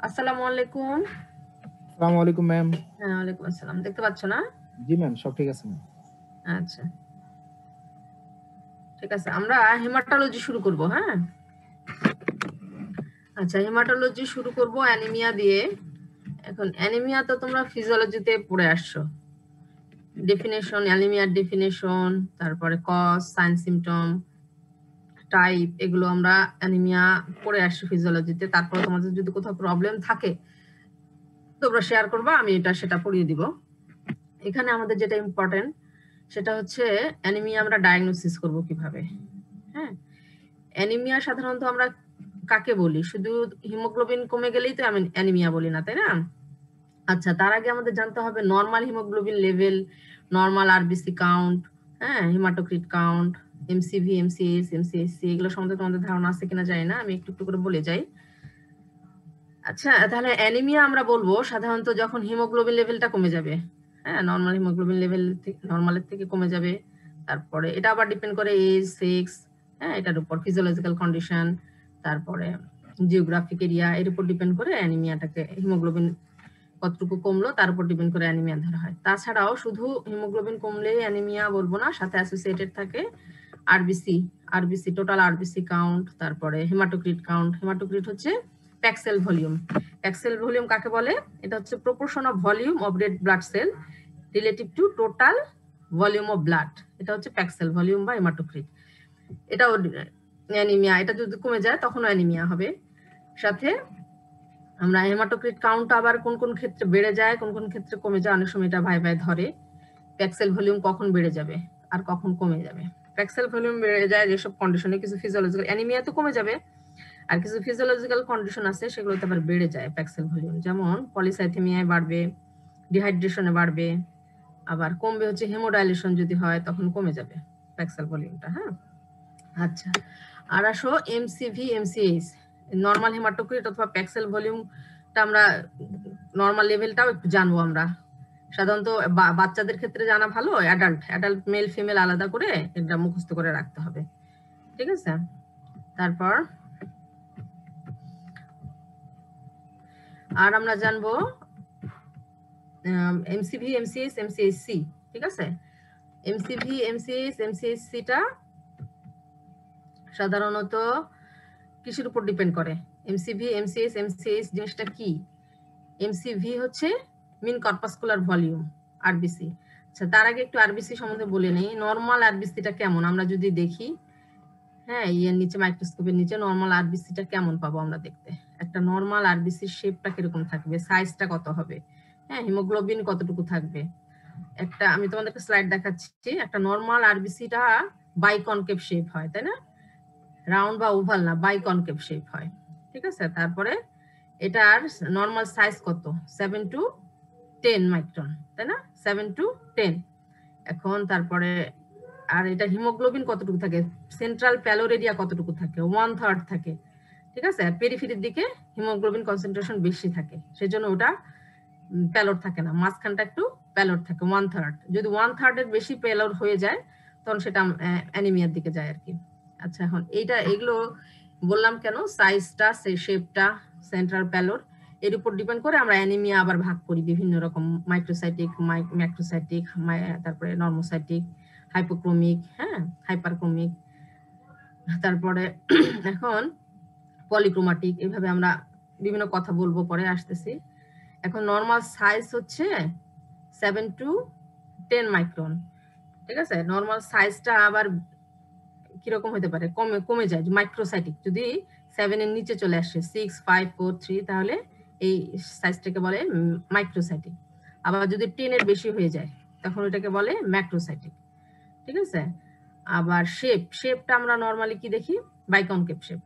আসসালামু আলাইকুম। আসসালামু আলাইকুম ম্যাম। হ্যাঁ, ওয়ালাইকুম আসসালাম। দেখতে পাচ্ছ না? জি ম্যাম, সব ঠিক আছে ম্যাম। আচ্ছা, ঠিক আছে। আমরা হেমাটোলজি শুরু করব, হ্যাঁ? আচ্ছা, হেমাটোলজি শুরু করব অ্যানিমিয়া দিয়ে। এখন অ্যানিমিয়া তো তোমরা ফিজিওলজিতে পড়ে আসছো। ডেফিনিশন, অ্যানিমিয়ার ডেফিনিশন, তারপরে কজ, সাইন, সিম্পটম, টাইপ, এগুলো আমরা অ্যানিমিয়া পড়ে আসছি ফিজিওলজিতে। তারপরে তোমাদের যদি কোথাও প্রবলেম থাকে তোমরা শেয়ার করবা, আমি সেটা পড়িয়ে দিব। এখানে আমাদের যেটা ইম্পর্টেন্ট সেটা হচ্ছে অ্যানিমিয়া আমরা ডায়াগনোসিস করব কিভাবে। হ্যাঁ, অ্যানিমিয়া সাধারণত আমরা কাকে বলি? শুধু হিমোগ্লোবিন কমে গেলেই তো আমি অ্যানিমিয়া বলি না, তাই না? আচ্ছা, তার আগে আমাদের জানতে হবে normal haemoglobin level, normal RBC count, হ্যাঁ, হিমাটোক্রিট কাউন্ট, এমসিভি, এমসিএস, এমসিএসসি, এগুলো সম্বন্ধে তোমাদের ধারণা আছে কিনা জানি না, আমি একটু একটু করে বলে যাই। আচ্ছা, তাহলে অ্যানিমিয়া আমরা বলবো সাধারণত যখন হিমোগ্লোবিন লেভেলটা কমে যাবে। হ্যাঁ, নরমাল হিমোগ্লোবিন লেভেল নরমালের থেকে কমে যাবে। তারপরে এটা আবার ডিপেন্ড করে এজ, সেক্স, হ্যাঁ, এটার উপর ফিজিওলজিক্যাল কন্ডিশন, তারপরে জিওগ্রাফিক এরিয়া, এর উপর ডিপেন্ড করে অ্যানিমিয়াটাকে, হিমোগ্লোবিন কতটুকু কমলো তার উপর ডিপেন্ড করে অ্যানিমিয়া ধরা হয়। তাছাড়াও শুধু হিমোগ্লোবিন কমলেই অ্যানিমিয়া বলবো না, সাথে অ্যাসোসিয়েটেড থাকে আরবিসি, টোটাল আরবিসি কাউন্ট, তারপরে হেমাটোক্রিট কাউন্ট। হেমাটোক্রিট হচ্ছে প্যাক্সেল ভলিউম। প্যাক্সেল ভলিউম কাকে বলে? এটা হচ্ছে proportion of volume of red blood sell relative to total volume of blood. এটা হচ্ছে প্যাক্সেল ভলিউম বা হেমাটোক্রিট। এটাও অ্যানিমিয়া, এটা যদি কমে যায় তখন অ্যানিমিয়া হবে। সাথে আমরা হেমাটোক্রিট কাউন্ট আবার কোন কোন ক্ষেত্রে বেড়ে যায়, কোন কোন ক্ষেত্রে কমে যায়, অনেক সময় এটা ভাই ভাই ধরে। প্যাক্সেল ভলিউম কখন বেড়ে যাবে আর কখন কমে যাবে? প্যাক্সেল ভলিউম বেড়ে যায় যেসব কন্ডিশনে, কিছু ফিজিওলজিক্যাল, অ্যানিমিয়া তো কমে যাবে, আর কিছু ফিজিওলজিক্যাল কন্ডিশন আছে সেগুলোতে আবার বেড়ে যায় প্যাক্সেল ভলিউম। যেমন পলিসাইথেমিয়ায় বাড়বে, ডিহাইড্রেশনে বাড়বে, আবার কমবে হচ্ছে হেমোডাইলেশন যদি হয় তখন কমে যাবে প্যাক্সেল ভলিউমটা। হ্যাঁ, আচ্ছা, আর আসো এমসিভি, এমসিএইচ, নরমাল হেমাটোক্রিট অথবা প্যাক্সেল ভলিউমটা আমরা নরমাল লেভেলটাও একটু জানবো আমরা। সাধারণত বাচ্চাদের ক্ষেত্রে জানা ভালো, অ্যাডাল্ট মেল ফিমেল আলাদা করে এটা মুখস্থ করে রাখতে হবে, ঠিক আছে? তারপর আর আমরা জানবো এমসিভি, এমসিএস, এমসিএসসি, ঠিক আছে? এমসিভি, এমসিএস, এমসিএসসিটা সাধারণত কিসের উপর ডিপেন্ড করে? এমসিভি, এমসিএস, এমসিএস জিনিসটা কি? এমসিভি হচ্ছে মিন কর্পাসকুলার ভলিউম, আরবিসি। আচ্ছা, তার আগে একটু আরবিসি সম্বন্ধে বলে নেই। নরমাল আরবিসিটা কেমন আমরা যদি দেখি, হ্যাঁ, ইয়ের নিচে, মাইক্রোস্কোপের নিচে নরমাল আরবিসিটা কেমন পাবো আমরা দেখতে? একটা নরমাল আরবিসির শেপটা কিরকম থাকবে, সাইজটা কত হবে, হ্যাঁ, হিমোগ্লোবিন কতটুকু থাকবে? একটা আমি তোমাদেরকে স্লাইড দেখাচ্ছি। একটা নরমাল আরবিসিটা বাইকনকেভ শেপ হয়, তাই না? রাউন্ড বা ওভাল না, বাইকনকেভ শেপ হয়, ঠিক আছে? তারপরে এটার নরমাল সাইজ কত? 7 to 10 মাইক্রন, তাই না? 7 to 10। এখন তারপরে আর এটা হিমোগ্লোবিন কতটুকু থাকে, সেন্ট্রাল প্যালোর এরিয়া কতটুকু থাকে? 1/3 থাকে, ঠিক আছে? পেরিফেরির দিকে হিমোগ্লোবিন কনসেন্ট্রেশন বেশি থাকে, সেজন্য ওটা প্যালোর থাকে না, মাঝখানটা একটু প্যালোর থাকে 1/3। যদি 1/3 এর বেশি প্যালোর হয়ে যায় তখন সেটা অ্যানিমিয়ার দিকে যায় আর কি। আচ্ছা, এখন এগুলো বললাম কেন? সাইজটা, শেপটা, সেন্ট্রাল প্যালোর, এর উপর ডিপেন্ড করে আমরা অ্যানিমিয়া আবার ভাগ করি বিভিন্ন রকম, মাইক্রোসাইটিক, ম্যাক্রোসাইটিক, তারপরে নর্মোসাইটিক, হাইপোক্রোমিক, হ্যাঁ, হাইপারক্রোমিক, তারপরে এখন পলিক্রোমাটিক, এইভাবে আমরা বিভিন্ন কথা বলবো, পরে আসতেছি। এখন নরমাল সাইজ হচ্ছে 7 to 10 মাইক্রন, ঠিক আছে? নরমাল সাইজটা আবার কিরকম হতে পারে? কমে যায় মাইক্রোসাইটিক, যদি 7 এর নিচে চলে আসে, 6, 5, 4, 3, তাহলে এই সাইজটাকে বলে মাইক্রোসাইটিক। আবার যদি 10 এর বেশি হয়ে যায় তখন ওটাকে বলে ম্যাক্রোসাইটিক, ঠিক আছে? আবার শেপটা আমরা নরমালি কি দেখি? বাইকনকেভ শেপ।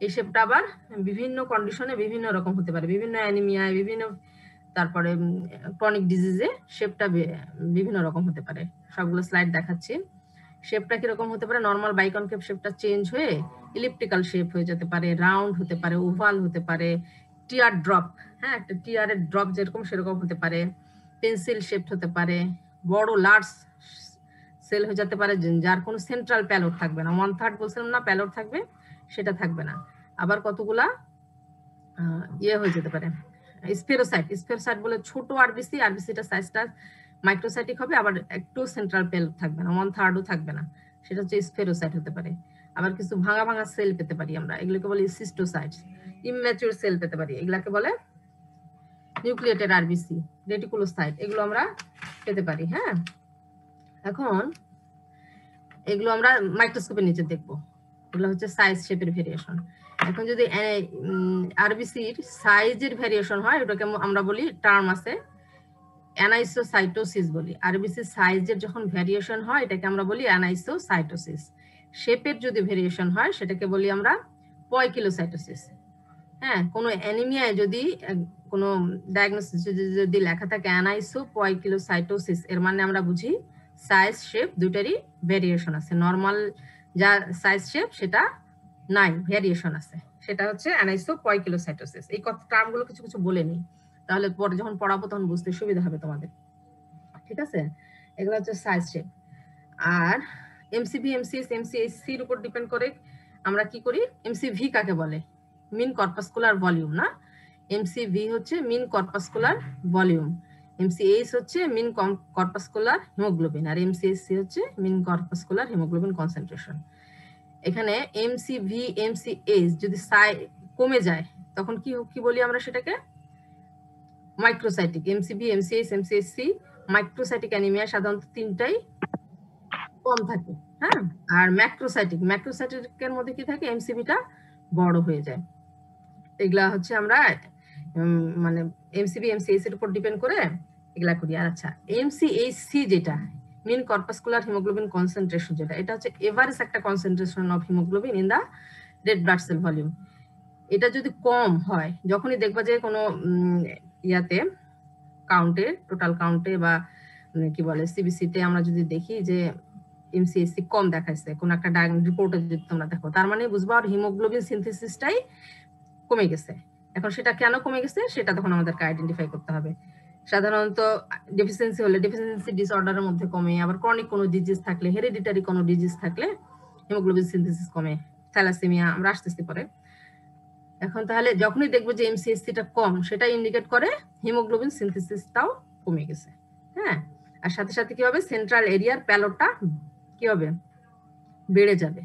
এই শেপটা আবার বিভিন্ন কন্ডিশনে বিভিন্ন রকম হতে পারে, বিভিন্ন অ্যানিমিয়ায়, বিভিন্ন, তারপরে ক্রনিক ডিজিজে শেপটা বিভিন্ন রকম হতে পারে। সবগুলো স্লাইড দেখাচ্ছি। শেপটা কিরকম হতে পারে? নরমাল বাইকনকেভ শেপটা চেঞ্জ হয়ে ইলিপ্টিক্যাল শেপ হয়ে যেতে পারে, রাউন্ড হতে পারে, ওভাল হতে পারে, টিয়ার ড্রপ, হ্যাঁ, একটা টিয়ারের ড্রপ যেরকম সেরকম হতে পারে, পেন্সিল শেপ হতে পারে, বড় লার্জ সেল হয়ে যেতে পারে যার কোনো সেন্ট্রাল প্যালোর থাকবে না, 1/3 বলছিলাম না প্যালোর থাকবে, সেটা থাকবে না। আবার কতগুলা ইয়ে হয়ে যেতে পারে স্পেরোসাইট বলে ছোট আরবিসিটা সাইজটা মাইক্রোসাইটিক হবে, আবার একটু সেন্ট্রাল পেল থাকবে না, 1/3ও থাকবে না, সেটা হচ্ছে স্পেরোসাইট হতে পারে। আবার কিছু ভাঙা ভাঙা সেল পেতে পারি আমরা, এগুলোকে বলি সিস্টোসাইট। ইমম্যাচিউর সেল পেতে পারি, এগুলাকে বলে নিউক্লিয়েটেড আরবিসি, রেটিকুলোসাইট, এগুলো আমরা পেতে পারি। হ্যাঁ, এখন এগুলো আমরা মাইক্রোস্কোপের নিচে দেখবো, এগুলো হচ্ছে সাইজ শেপের ভেরিয়েশন। এখন যদি আরবিসির সাইজের ভেরিয়েশন হয়, ওটাকে আমরা বলি, টার্ম আছে অ্যানাইসোসাইটোসিস বলি। আরবিসির সাইজের যখন ভেরিয়েশন হয় এটাকে আমরা বলি অ্যানাইসোসাইটোসিস। শেপের যদি ভেরিয়েশন হয় সেটাকে বলি আমরা পয়কিলোসাইটোসিস। হ্যাঁ, কোনো অ্যানিমিয়ায় যদি কোনো ডায়াগনোসিস যদি লেখা থাকে অ্যানাইসোপয়কিলোসাইটোসিস, এর মানে আমরা বুঝি সাইজ শেপ দুইটারই ভেরিয়েশন আছে। নরমাল যা সাইজ শেপ সেটা নাই, ভেরিয়েশন আছে, সেটা হচ্ছে অ্যানাইসোপয়কিলোসাইটোসিস। এই টার্মগুলো কিছু কিছু বলে নিই, তাহলে পরে যখন পড়াবো তখন বুঝতে সুবিধা হবে তোমাদের। ঠিক আছে, এগুলো হচ্ছে সাইজ শেপ। আর এমসিভি, এমসিএস, এমসিএসসি এর উপর ডিপেন্ড করে আমরা কি করি। এমসিভি কাকে বলে? মিন কর্পাসকুলার ভলিউম না, এমসিভি হচ্ছে মিন কর্পাসকুলার ভলিউম, এমসিএস হচ্ছে মিন কর্পাসকুলার হিমোগ্লোবিন, আর এমসিএসসি হচ্ছে মিন কর্পাসকুলার হিমোগ্লোবিন কনসেন্ট্রেশন। এখানে এমসিভি, এমসিএস যদি কমে যায় তখন কি বলি আমরা সেটাকে? Microcytic. MCV, MCH, MCHC microcytic anaemia সাধারণত তিনটাই কম থাকে। হ্যাঁ, আর ম্যাক্রোসাইটিকের মধ্যে কি থাকে? এমসিভিটা বড় হয়ে যায়। এগুলা হচ্ছে আমরা মানে এমসিভি, এমসিএস এর উপর ডিপেন্ড করে এগুলা করি। আর আচ্ছা, এমসিএসসি যেটা মিন কর্পাসকুলার হিমোগ্লোবিন কনসেন্ট্রেশন, যেটা এটা হচ্ছে এভারেজ একটা concentration of haemoglobin in the red blood cell volume. এটা যদি কম হয়, যখনই দেখবা যে কোনো ইয়াতে কাউন্টে, টোটাল কাউন্টে বা কি বলে সিবিসিতে আমরা যদি দেখি যে এমসিএসসি কম দেখাইছে, কোন একটা রিপোর্টে যদি তোমরা দেখো, তার মানে বুঝবা আর হিমোগ্লোবিন সিনথেসিসটাই কমে গেছে। এখন সেটা কেন কমে গেছে সেটা তখন আমাদেরকে আইডেন্টিফাই করতে হবে। সাধারণত ডেফিসিয়েন্সি হলে ডেফিসিয়েন্সি ডিসঅর্ডারের মধ্যে কমে, আবার ক্রনিক কোনো ডিজিজ থাকলে, হেরিডিটারি কোনো ডিজিজ থাকলে হিমোগ্লোবিন সিনথেসিস কমে, থ্যালাসেমিয়া আমরা আসতেছি পরে। এখন তাহলে যখনই দেখবো যে এমসিএসসিটা কম, সেটা ইন্ডিকেট করে হিমোগ্লোবিন সিনথেসিসটাও কমে গেছে। হ্যাঁ, আর সাথে সাথে কি হবে? সেন্ট্রাল এরিয়ার প্যালোটা কি হবে? বেড়ে যাবে।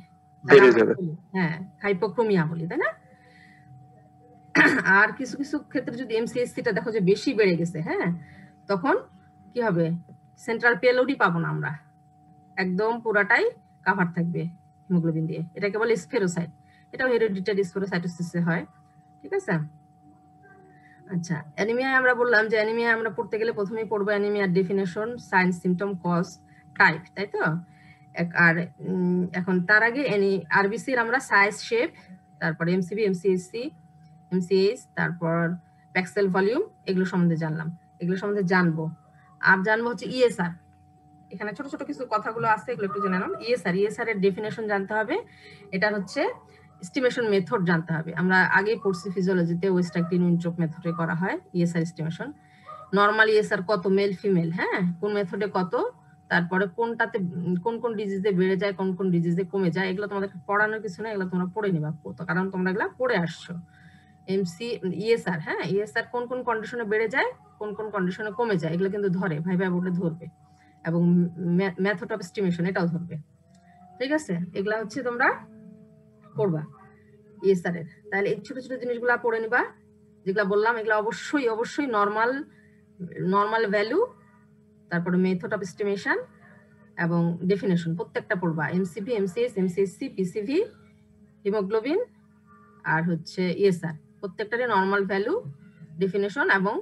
হ্যাঁ, হাইপোক্রোমিয়া বলি, তাই না? আর কিছু কিছু ক্ষেত্রে যদি এমসিএসসিটা দেখো যে বেশি বেড়ে গেছে, হ্যাঁ, তখন কি হবে? সেন্ট্রাল পেলোডই পাবো না আমরা, একদম পুরাটাই কাভার থাকবে হিমোগ্লোবিন দিয়ে। এটাকে বলে স্পেরোসাইট। এটাও হেরিডিটারি স্পেরোসাইটোসিসে হয়। ঠিক আছে, আচ্ছা, অ্যানিমিয়া আমরা বললাম যে অ্যানিমিয়া আমরা পড়তে গেলে প্রথমেই পড়বো অ্যানিমিয়ার definition, sign, symptom, cause, type, তাই তো? আর এখন তার আগে আরবিসির আমরা সাইজ, শেপ, তারপর এমসিবি, এমসিএসসি, এমসিএস, তারপর প্যাক্সেল ভলিউম, এগুলো সম্বন্ধে জানলাম, এগুলো সম্বন্ধে জানবো। আর জানবো হচ্ছে ইএসআর। এখানে ছোট ছোট কিছু কথাগুলো আছে, এগুলো একটু জেনে নাও। ইএসআর এর ডেফিনেশন জানতে হবে। এটা হচ্ছে এস্টিমেশন মেথড জানতে হবে। আমরা আগেই পড়ছি ফিজিওলজিতে, ওয়েস্টার্কিন-উইন্ট্রপ মেথডে করা হয় ইএসআর এস্টিমেশন। নরমাল ইএসআর কত, মেল ফিমেল, হ্যাঁ, কোন মেথডে কত, তারপরে কোনটাতে কোন কোন ডিজিজে বেড়ে যায়, কোন কোন ডিজিজে কমে যায়, এগুলো তোমাদের পড়ানোর কিছু না, এগুলো তোমরা পড়ে নিবা, কারণ তোমরা এগুলা পড়ে আসছো। ইএসআর, হ্যাঁ, ইএসআর কোন কোন কন্ডিশনে বেড়ে যায়, কোন কোন কন্ডিশনে কমে যায়, এগুলো কিন্তু ধরে, ভাইবা বোর্ডে ধরবে, এবং মেথড অফ এস্টিমেশন এটাও ধরবে। ঠিক আছে, এগুলা হচ্ছে তোমরা পড়বা ইএসআর এর। তাহলে এই ছোট ছোট জিনিসগুলো পড়ে নিবা, যেগুলা বললাম, এগুলা অবশ্যই অবশ্যই নরমাল ভ্যালু, তারপরে মেথড অফ এস্টিমেশন এবং ডেফিনেশন প্রত্যেকটা পড়বা। এমসিভি, এমসিএস, এমসিএসসি, পিসিভি, হিমোগ্লোবিন আর হচ্ছে ইএসআর, প্রত্যেকটারই নরমাল ভ্যালু, ডেফিনেশন এবং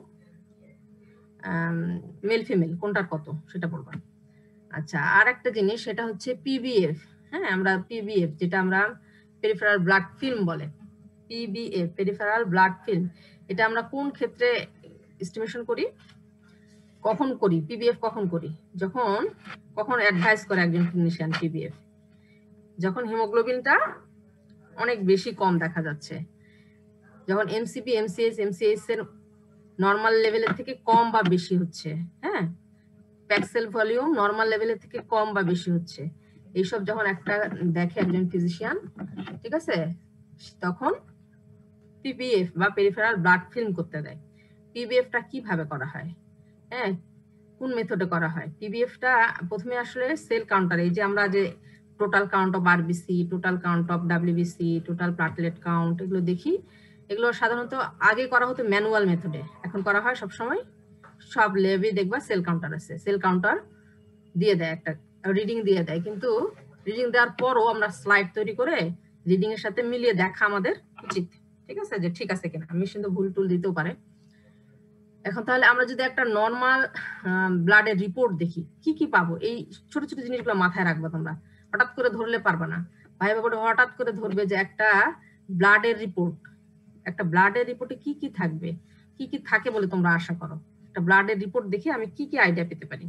মেল ফিমেল কোনটার কত সেটা পড়বা। আচ্ছা, আর একটা জিনিস, সেটা হচ্ছে পিবিএফ। হ্যাঁ, আমরা পিবিএফ, যেটা আমরা পেরিফেরাল ব্লাড ফিল্ম বলে, পিবিএফ, পেরিফেরাল ব্লাড ফিল্ম, এটা আমরা কোন ক্ষেত্রে এস্টিমেশন করি, কখন করি? পিবিএফ কখন করি? কখন অ্যাডভাইস করে একজন ক্লিনিশিয়ান পিবিএফ? যখন হিমোগ্লোবিনটা অনেক বেশি কম দেখা যাচ্ছে, যখন এমসিপি, এমসিএস, এমসিএস এর নরমাল লেভেলের থেকে কম বা বেশি হচ্ছে, হ্যাঁ, প্যাক্সেল ভলিউম নরমাল লেভেলের থেকে কম বা বেশি হচ্ছে, এইসব যখন একটা দেখে একজন ফিজিশিয়ান, ঠিক আছে, তখন পিবিএফ বা পেরিফেরাল ব্লাড ফিল্ম করতে দেয়। পিবিএফটা কিভাবে করা হয়, হ্যাঁ, কোন মেথডে করা হয়? পিবিএফটা প্রথমে আসলে সেল কাউন্টার, এই যে আমরা যে total count of RBC, total count of WBC, total platelet count, এগুলো দেখি। এগুলো সাধারণত আগে করা হতো ম্যানুয়াল মেথডে, এখন করা হয় সবসময় সব ল্যাবে দেখবা সেল কাউন্টার আছে, সেল কাউন্টার দিয়ে দেয়, একটা রিডিং দিয়ে দেয়। কিন্তু রিডিং দেওয়ার পরও আমরা স্লাইড তৈরি করে রিডিং এর সাথে মিলিয়ে দেখা আমাদের উচিত, ঠিক আছে, যে ঠিক আছে কিনা। মেশিন তো ভুল টুল দিতেও পারে। এখন তাহলে আমরা যদি একটা নর্মাল ব্লাডের রিপোর্ট দেখি, কি কি পাবো? এই ছোট ছোট জিনিসগুলো মাথায় রাখবো, তোমরা হঠাৎ করে ধরলে পারবা না। ভাই বাবা হঠাৎ করে ধরবে যে একটা ব্লাডের রিপোর্ট, একটা ব্লাডের রিপোর্টে কি কি থাকবে, কি কি থাকে বলে তোমরা আশা করো? একটা ব্লাডের রিপোর্ট দেখে আমি কি কি আইডিয়া পেতে পারি?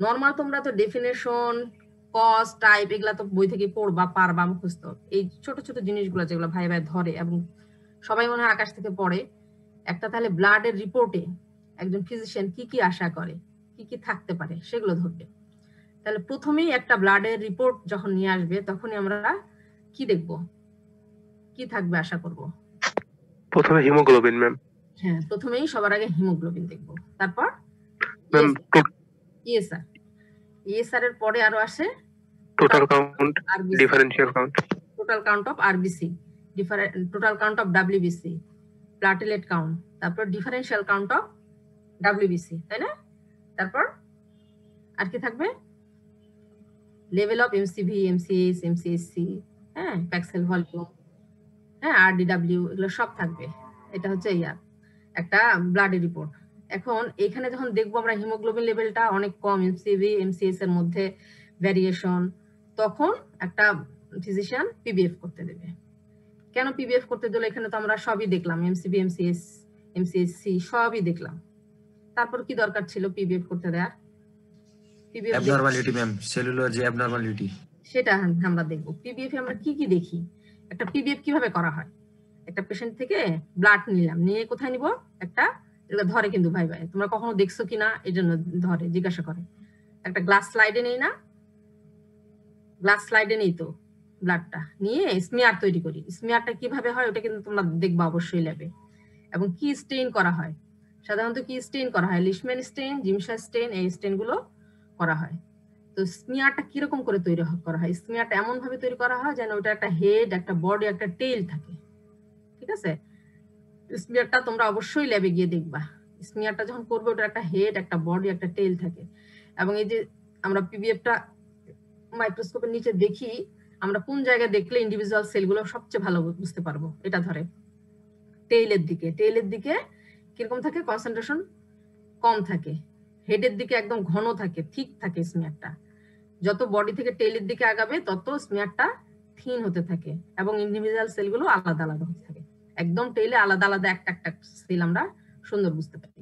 নর্মাল তোমরা তো ডেফিনেশন, কজ, টাইপ এগুলা তো বই থেকে পড়বা, পারবা, মুখস্থ। এই ছোট ছোট জিনিসগুলো যেগুলো ভাই ভাই ধরে এবং সবাই মনে হয় আকাশ থেকে পড়ে, একটা তাহলে ব্লাডের রিপোর্টে একজন ফিজিশিয়ান কি কি আশা করে, কি কি থাকতে পারে, সেগুলো ধরবে। তাহলে প্রথমেই একটা ব্লাডের রিপোর্ট যখন নিয়ে আসবে, তখনই আমরা কি দেখব, কি থাকবে আশা করব? প্রথমে হিমোগ্লোবিন ম্যাম। হ্যাঁ, প্রথমেই সবার আগে হিমোগ্লোবিন দেখব, তারপর ম্যাম ইএসআর, ইএসআর এর পরে আরো আসে total count, differential count, total count of RBC, total count of WBC, platelet count, তারপর ডিফারেনশিয়াল কাউন্ট অফ ডাব্লিউবিসি, তাই না? তারপর আর কি থাকবে? লেভেল অফ এমসিভি, এমসিএস, এমসিএসসি, হ্যাঁ, প্যাক্সেল ভলিউম, হ্যাঁ, আরডিডব্লিউ, এগুলো সব থাকবে। এটা হচ্ছে ইয়ার একটা ব্লাডের রিপোর্ট। এখন এখানে যখন দেখবো আমরা হিমোগ্লোবিন লেভেলটা অনেক কম এমসিভি, এমসিএস এর মধ্যে ভ্যারিয়েশন, তখন একটা ফিজিশিয়ান পিবিএফ করতে দেবে। কেন পিবিএফ করতে দিল? এখানে তো আমরা সবই দেখলাম, এমসিবি, এমসিএস, এমসিএসসি সবই দেখলাম। তারপর কি দরকার ছিল পিবিএফ করতে দেওয়ার? পিবিএফ অ্যাবনরমালিটি ম্যাম, সেলুলার যে অ্যাবনরমালিটি, সেটা আমরা দেখব। পিবিএফ আমরা কি কি দেখি, একটা পিবিএফ কিভাবে করা হয়? একটা পেশেন্ট থেকে ব্লাড নিলাম, নিয়ে কোথায় নিব? একটা ধরে কিন্তু ভাই ভাই, তোমরা কখনো দেখছো কিনা এই জন্য ধরে জিজ্ঞাসা করে। একটা গ্লাস স্লাইডে নেই না, গ্লাস স্লাইডে নেই তো, ব্লাডটা নিয়ে স্মিয়ার তৈরি করি। স্মিয়ারটা কিভাবে হয় ওটা কিন্তু তোমরা দেখবা অবশ্যই ল্যাবে। এবং কি স্টেইন করা হয়, সাধারণত কি স্টেইন করা হয়? লিশম্যান স্টেইন, জিমশা স্টেইন, এই স্টেইন গুলো করা হয়। তো স্মিয়ারটা কিরকম করে তৈরি করা হয়? স্মিয়ারটা এমন ভাবে তৈরি করা হয় যেন ওটা একটা হেড, একটা বডি, একটা টেইল থাকে, ঠিক আছে? স্মিয়ারটা তোমরা অবশ্যই ল্যাবে গিয়ে দেখবা। স্মিয়ারটা যখন করবে ওটা একটা হেড, একটা বডি, একটা টেইল থাকে। এবং এই যে আমরা পিবিএফটা মাইক্রোস্কোপের নিচে দেখি, আমরা কোন জায়গায় দেখলে ইন্ডিভিজুয়াল সেলগুলো সবচেয়ে ভালো বুঝতে পারবো? এটা ধরে টেইলের দিকে, টেইলের দিকে কিরকম থাকে? কনসেন্ট্রেশন কম থাকে। হেডের দিকে একদম ঘন থাকে, ঠিক থাকে স্মিয়ারটা। যত বডি থেকে টেইলের দিকে আগাবে তত স্মিয়ারটা থিন হতে থাকে এবং ইন্ডিভিজুয়াল সেলগুলো আলাদা আলাদা হতে থাকে। একদম টেইলে আলাদা আলাদা একটা একটা সেল আমরা সুন্দর বুঝতে পারি,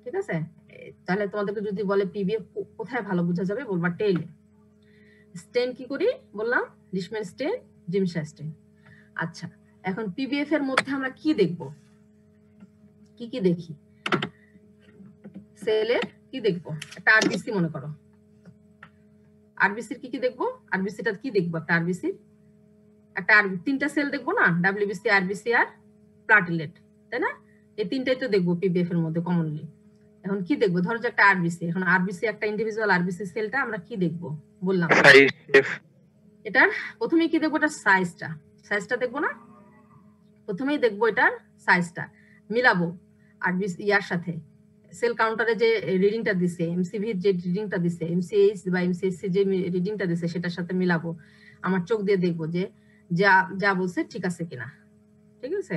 ঠিক আছে? তাহলে তোমাদেরকে যদি বলে পিবিএফ কোথায় ভালো বোঝা যাবে, বলবা টেইলে। স্টেন কি করি বললাম? লিশম্যান স্টেন, জিমশা স্টেন। আচ্ছা, এখন পিবিএফ এর মধ্যে আমরা কি দেখব, কি কি দেখি? সেলের কি দেখবো? একটা আরবিসি মনে করো, আরবিসির কি কি দেখবো? আরবিসিটা কি দেখবো? একটা আরবিসি, একটা তিনটা সেল দেখবো না, ডাব্লিউবিসি, আরবিসি আর প্লাটেলেট, তাই না? এই তিনটাই তো দেখবো পিবিএফ এর মধ্যে কমনলি। এখন কি দেখবো? ধরো যে একটা আরবিসি, এখন আরবিসি একটা ইন্ডিভিজুয়াল আরবিসি সেলটা আমরা কি দেখবো বললাম? এটার প্রথমেই কি দেখবো? এটার সাইজটা, সাইজটা দেখবো না? প্রথমেই দেখবো এটার সাইজটা, মিলাবো আরবিসি ইয়ার সাথে, সেল কাউন্টারে যে রিডিংটা দিছে, এমসিভি যে রিডিংটা দিছে, এমসিএইচ বা এমসিএসসি যে রিডিংটা দিছে সেটার সাথে মিলাবো। আমার চোখ দিয়ে দেখবো যে যা যা বলছে ঠিক আছে কিনা, ঠিক আছে?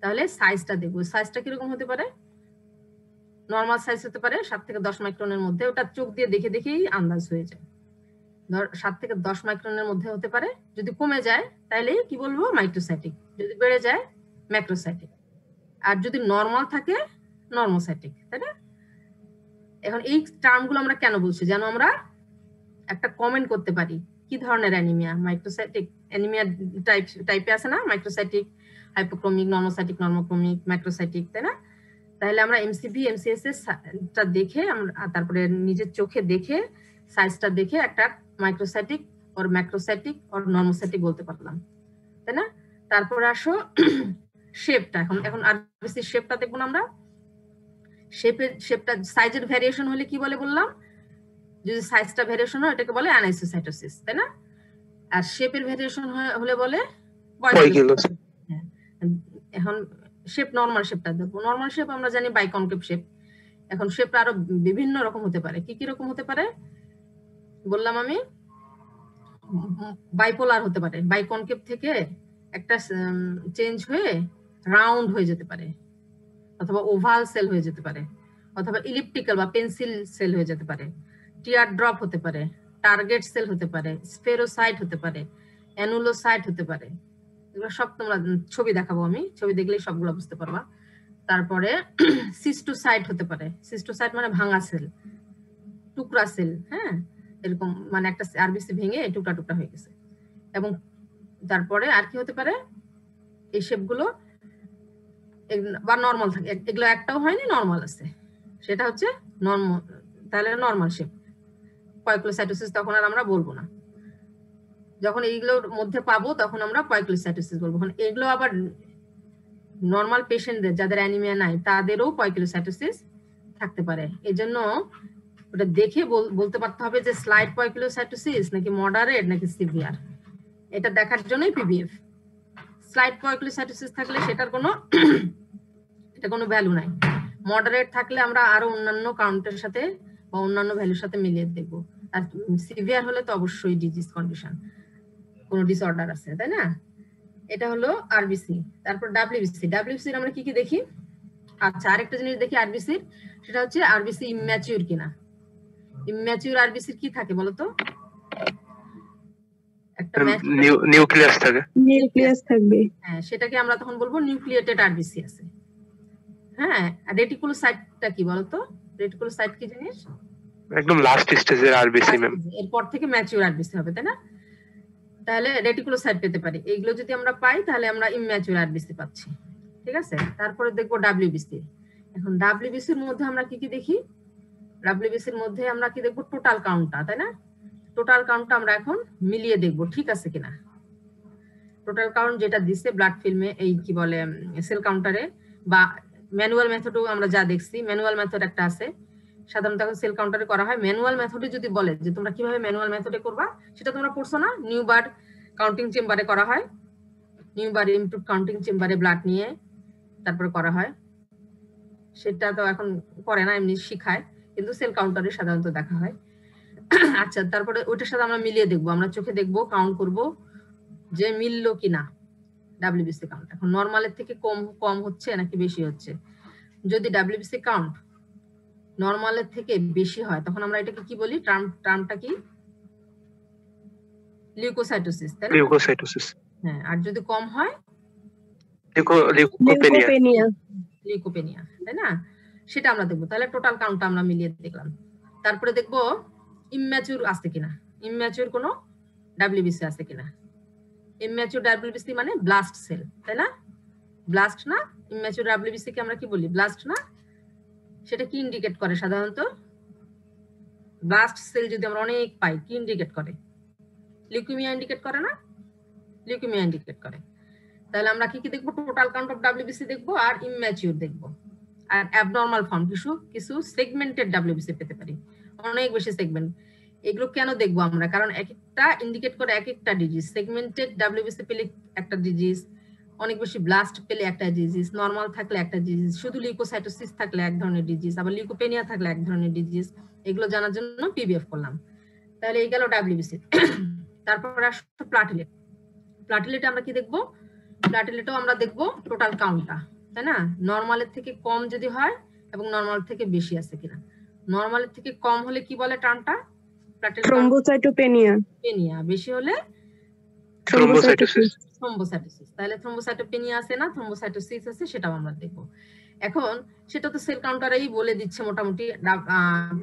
তাহলে সাইজটা দেখবো। সাইজটা কিরকম হতে পারে? নর্মাল সাইজ হতে পারে 7 থেকে 10 মাইক্রনের মধ্যে, ওটা চোখ দিয়ে দেখে দেখেই আন্দাজ হয়ে যায়। ধর 7 থেকে 10 মাইক্রনের মধ্যে হতে পারে। যদি কমে যায় তাহলে কি বলবো? মাইক্রোসাইটিক। যদি বেড়ে যায় ম্যাক্রোসাইটিক। আর যদি নর্মাল থাকে নর্মোসাইটিক, তাই না? এখন এই টার্মগুলো আমরা কেন বলছি? যেন আমরা একটা কমেন্ট করতে পারি কি ধরনের অ্যানিমিয়া। মাইক্রোসাইটিক অ্যানিমিয়া টাইপে আছে না, মাইক্রোসাইটিক, হাইপোক্রোমিক, নর্মোসাইটিক, নর্মোক্রোমিক, ম্যাক্রোসাইটিক, তাই না? তাহলে আমরা এমসিভি, এমসিএস টা দেখে আমরা তারপরে নিজের চোখে দেখে সাইজটা দেখে একটা মাইক্রোসাইটিক ওর ম্যাক্রোসাইটিক ওর নর্মোসাইটিক বলতে পারলাম, তাই না? তারপরে আসো শেপটা এখন আরবিসি শেপটা দেখবো না আমরা। শেপটা সাইজের ভ্যারিয়েশন হলে কি বলে বললাম, যদি সাইজটা ভ্যারিয়েশন হয় এটাকে বলে অ্যানাইসোসাইটোসিস, তাই না? আর শেপের ভ্যারিয়েশন হলে বলে পয়কিলোসিস। এখন শেপ, নরমাল শেপটা দেখবো। নরমাল শেপ আমরা জানি বাইকনকেভ শেপ। এখন শেপটা আরো বিভিন্ন রকম হতে পারে। কি কি রকম হতে পারে বললাম আমি? বাইপোলার হতে পারে, বাইকনকেভ থেকে একটা চেঞ্জ হয়ে রাউন্ড হয়ে যেতে পারে, অথবা ওভাল সেল হয়ে যেতে পারে, অথবা ইলিপ্টিক্যাল বা পেন্সিল সেল হয়ে যেতে পারে, টিয়ার ড্রপ হতে পারে, টার্গেট সেল হতে পারে, স্ফেরোসাইট হতে পারে, অ্যানুলোসাইট হতে পারে। এগুলো সব তোমরা ছবি দেখাবো আমি, ছবি দেখলেই সবগুলো বুঝতে পারবা। তারপরে সিস্টোসাইট হতে পারে। সিস্টোসাইট মানে ভাঙা সেল, টুকরা সেল, হ্যাঁ, এরকম মানে একটা আরবিসি ভেঙে টুকরা টুকরা হয়ে গেছে। এবং তারপরে আর কি হতে পারে, এই শেপগুলো বা নরমাল থাকে, এগুলো একটাও হয়নি, নরমাল আছে, সেটা হচ্ছে নরমাল। তাহলে নরমাল শেপ। পয়ক্লোসাইটোসিস তখন আর আমরা বলবো না। যখন এইগুলোর মধ্যে পাবো তখন আমরা পয়ক্লোসাইটোসিস বলবো। এগুলো আবার নরমাল পেশেন্টদের, যাদের অ্যানিমিয়া নাই, তাদেরও পয়ক্লোসাইটোসিস থাকতে পারে। এজন্য ওটা দেখে বলতে পারতে হবে যে স্লাইড পয়ক্লোসাইটোসিস নাকি মডারেট নাকি সিভিয়ার। এটা দেখার জন্যই পিবিএফ। স্লাইড পয়ক্লোসাইটোসিস থাকলে সেটার কোনো ভ্যালু নাই। মডারেট থাকলে আমরা আরো অন্যান্য কাউন্টের সাথে বা অন্যান্য ভ্যালুর সাথে মিলিয়ে দেখবো। আর সিভিয়ার হলে তো অবশ্যই ডিজিজ কন্ডিশন, কোনো ডিসঅর্ডার আছে, তাই না? এটা হলো আরবিসি। তারপর ডাব্লিউবিসি। ডাব্লিউবিসির আমরা কি কি দেখি? আচ্ছা, আরেকটা জিনিস দেখি আরবিসির, সেটা হচ্ছে আরবিসি ইম্যাচিউর কিনা। ইম্যাচিউর আরবিসির কি থাকে বলতো? একটা নিউক্লিয়াস থাকে। নিউক্লিয়াস থাকবে। হ্যাঁ, সেটাকে আমরা তখন বলবো নিউক্লিয়েটেড আরবিসি আছে। হ্যাঁ, রেটিকুলোসাইটটা কি বলতো? রেটিকুলোসাইট কি জিনিস? একদম লাস্ট স্টেজের আরবিসি ম্যাম। এরপর থেকে ম্যাচিউর আরবিসি হবে, তাই না? তাহলে রেটিকুলোসাইট পেতে পারি। এইগুলো যদি আমরা পাই তাহলে আমরা ইম্যাচিউর আরবিসি পাচ্ছি, ঠিক আছে? তারপরে দেখবো ডাব্লিউবিসি। এখন ডাব্লিউবিসির মধ্যে আমরা কি কি দেখি? ডাব্লিউবিসির মধ্যে আমরা কি দেখবো? টোটাল কাউন্টটা, তাই না? টোটাল কাউন্টটা আমরা এখন মিলিয়ে দেখবো ঠিক আছে কিনা। টোটাল কাউন্ট যেটা দিচ্ছে ব্লাড ফিল্মে, এই কি বলে সেল কাউন্টারে, বা ম্যানুয়াল মেথডও আমরা যা দেখছি, ম্যানুয়াল মেথড একটা আছে, সাধারণত এখন সেল কাউন্টারে করা হয়। ম্যানুয়াল মেথডে যদি বলে যে তোমরা কিভাবে ম্যানুয়াল মেথডে করবা, সেটা তোমরা পড়ছো না? নিউবার কাউন্টিং চেম্বারে করা হয়, নিউবার ইমপ্রুভ কাউন্টিং চেম্বারে ব্লাড নিয়ে তারপরে করা হয়। সেটা তো এখন করে না, এমনি শিখায়, কিন্তু সেল কাউন্টারে সাধারণত দেখা হয়। আচ্ছা, তারপরে ওইটার সাথে আমরা মিলিয়ে দেখবো, আমরা চোখে দেখবো, কাউন্ট করবো যে মিললো কিনা ডাব্লিউবিসি কাউন্ট। এখন নরমালের থেকে কম হচ্ছে নাকি বেশি হচ্ছে। যদি ডাব্লিউবিসি কাউন্ট নরমালের থেকে বেশি হয় তখন আমরা এটাকে কি বলি? টার্মটা কি? লিউকোসাইটোসিস, তাই না? লিউকোসাইটোসিস। হ্যাঁ, আর যদি কম হয় লিউকোপেনিয়া। লিউকোপেনিয়া, তাই না? সেটা আমরা দেখবো। তাহলে টোটাল কাউন্টটা আমরা মিলিয়ে দেখলাম। তারপরে দেখবো ইম্যাচিউর আছে কিনা, ইম্যাচিউর কোনো ডাব্লিউবিসি আছে কিনা। ইম্যাচিউর ডাব্লিউবিসি মানে ব্লাস্ট সেল, তাই না? ব্লাস্ট না? ইম্যাচিউর ডাব্লিউবিসি কে আমরা কি বলি? ব্লাস্ট না? সেটা কি ইন্ডিকেট করে সাধারণত? ব্লাস্ট সেল যদি আমরা অনেক পাই, কি ইন্ডিকেট করে? লিউকেমিয়া ইন্ডিকেট করে না? লিউকেমিয়া ইন্ডিকেট করে। তাহলে আমরা কি কি দেখবো? টোটাল কাউন্ট অফ ডাব্লিউবিসি দেখবো আর ইম্যাচিউর দেখবো। আর অ্যাবনরমাল ফর্ম কিছু সেগমেন্টেড ডাব্লিউবিসি পেতে পারি, অনেক বেশি সেগমেন্ট। এগুলো কেন দেখবো আমরা? কারণ এক একটা ইন্ডিকেট করে এক একটা ডিজিজ। সেগমেন্টেড ডাব্লিউবিসি পেলে একটা ডিজিজ, অনেক বেশি ব্লাস্ট পেলে একটা ডিজিজ, নরমাল থাকলে একটা ডিজিজ, শুধু লিউকোসাইটোসিস থাকলে এক ধরনের ডিজিজ, আবার লিউকোপেনিয়া থাকলে এক ধরনের ডিজিজ। এগুলো জানার জন্য পিবিএফ করলাম। তাহলে এই গেল ডাব্লিউবিসি। তারপর আসলো প্লাটিলেট। প্লাটিলেটে আমরা কি দেখবো? প্লাটিলেটও আমরা দেখবো টোটাল কাউন্টটা, তাই না? নরমালের থেকে কম যদি হয় এবং নরমাল থেকে বেশি আছে কিনা। নরমালের থেকে কম হলে কি বলে টার্মটা? থ্রম্বোসাইটোপেনিয়া। পেনিয়া। বেশি হলে থ্রম্বোসাইটোসিস। থ্রম্বোসাইটোসিস। তাহলে থ্রম্বোসাইটোপেনিয়া আছে না থ্রম্বোসাইটোসিস আছে, সেটাও আমরা দেখবো। এখন সেটা তো সেল কাউন্টারেই বলে দিচ্ছে মোটামুটি।